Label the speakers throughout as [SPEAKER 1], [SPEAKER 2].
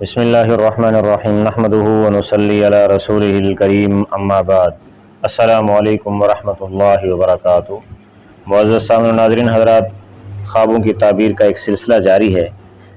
[SPEAKER 1] بسم اللہ الرحمن الرحیم نحمدہ ونصلی علی رسولہ الکریم اما بعد السلام علیکم ورحمۃ اللہ وبرکاتہ۔ معزز سامعین ناظرین حضرات، خوابوں کی تعبیر کا ایک سلسلہ جاری ہے،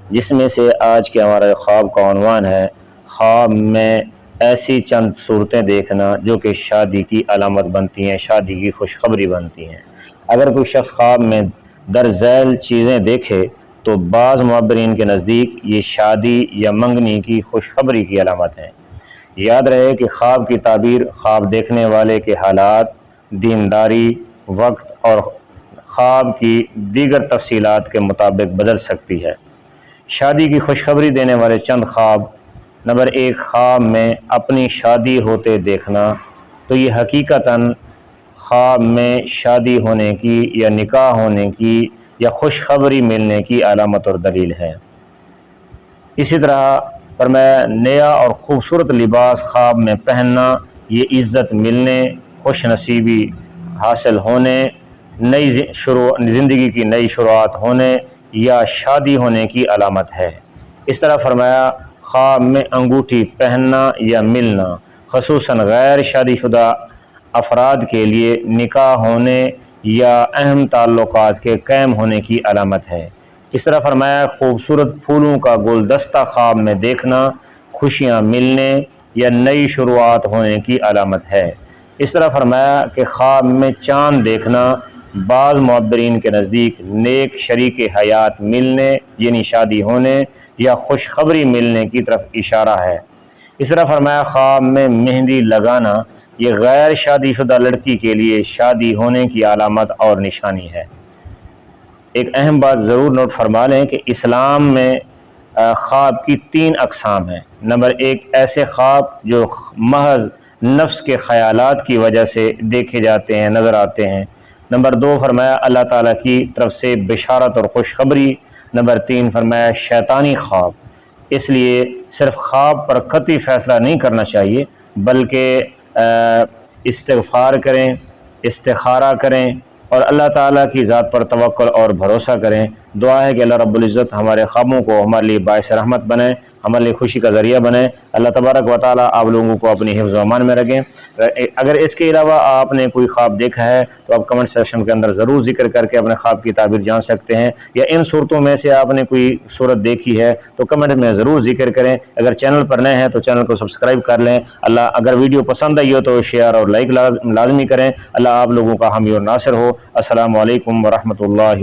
[SPEAKER 1] جس میں سے آج کے ہمارے خواب کا عنوان ہے خواب میں ایسی چند صورتیں دیکھنا جو کہ شادی کی علامت بنتی ہیں، شادی کی خوشخبری بنتی ہیں۔ اگر کوئی شخص خواب میں در ذیل چیزیں دیکھے تو بعض معبرین کے نزدیک یہ شادی یا منگنی کی خوشخبری کی علامت ہے۔ یاد رہے کہ خواب کی تعبیر خواب دیکھنے والے کے حالات، دینداری، وقت اور خواب کی دیگر تفصیلات کے مطابق بدل سکتی ہے۔ شادی کی خوشخبری دینے والے چند خواب۔ نمبر 1، خواب میں اپنی شادی ہوتے دیکھنا۔ تو یہ حقیقتاً خواب میں شادی ہونے کی یا نکاح ہونے کی یا خوشخبری ملنے کی علامت اور دلیل ہے۔ اسی طرح فرمایا نیا اور خوبصورت لباس خواب میں پہننا، یہ عزت ملنے، خوش نصیبی حاصل ہونے، نئی زندگی کی نئی شروعات ہونے یا شادی ہونے کی علامت ہے۔ اس طرح فرمایا خواب میں انگوٹھی پہننا یا ملنا خصوصاً غیر شادی شدہ افراد کے لیے نکاح ہونے یا اہم تعلقات کے قائم ہونے کی علامت ہے۔ اس طرح فرمایا خوبصورت پھولوں کا گلدستہ خواب میں دیکھنا خوشیاں ملنے یا نئی شروعات ہونے کی علامت ہے۔ اس طرح فرمایا کہ خواب میں چاند دیکھنا بعض معبرین کے نزدیک نیک شریک حیات ملنے یعنی شادی ہونے یا خوشخبری ملنے کی طرف اشارہ ہے۔ اس طرح فرمایا خواب میں مہندی لگانا یہ غیر شادی شدہ لڑکی کے لیے شادی ہونے کی علامت اور نشانی ہے۔ ایک اہم بات ضرور نوٹ فرما لیں کہ اسلام میں خواب کی 3 اقسام ہیں۔ نمبر 1، ایسے خواب جو محض نفس کے خیالات کی وجہ سے دیکھے جاتے ہیں، نظر آتے ہیں۔ نمبر 2 فرمایا اللہ تعالیٰ کی طرف سے بشارت اور خوشخبری۔ نمبر 3 فرمایا شیطانی خواب۔ اس لیے صرف خواب پر قطعی فیصلہ نہیں کرنا چاہیے، بلکہ استغفار کریں، استخارہ کریں اور اللہ تعالیٰ کی ذات پر توکل اور بھروسہ کریں۔ دعا ہے کہ اللہ رب العزت ہمارے خوابوں کو ہمارے لیے باعث رحمت بنائے، ہمارے لیے خوشی کا ذریعہ بنائے۔ اللہ تبارک و تعالیٰ آپ لوگوں کو اپنی حفظ و امان میں رکھیں۔ اگر اس کے علاوہ آپ نے کوئی خواب دیکھا ہے تو آپ کمنٹ سیکشن کے اندر ضرور ذکر کر کے اپنے خواب کی تعبیر جان سکتے ہیں، یا ان صورتوں میں سے آپ نے کوئی صورت دیکھی ہے تو کمنٹ میں ضرور ذکر کریں۔ اگر چینل پر نئے ہیں تو چینل کو سبسکرائب کر لیں۔ اگر ویڈیو پسند آئی ہو تو شیئر اور لائک لازمی کریں۔ اللہ آپ لوگوں کا حامی اور ناصر ہو۔ السلام علیکم ورحمۃ اللہ۔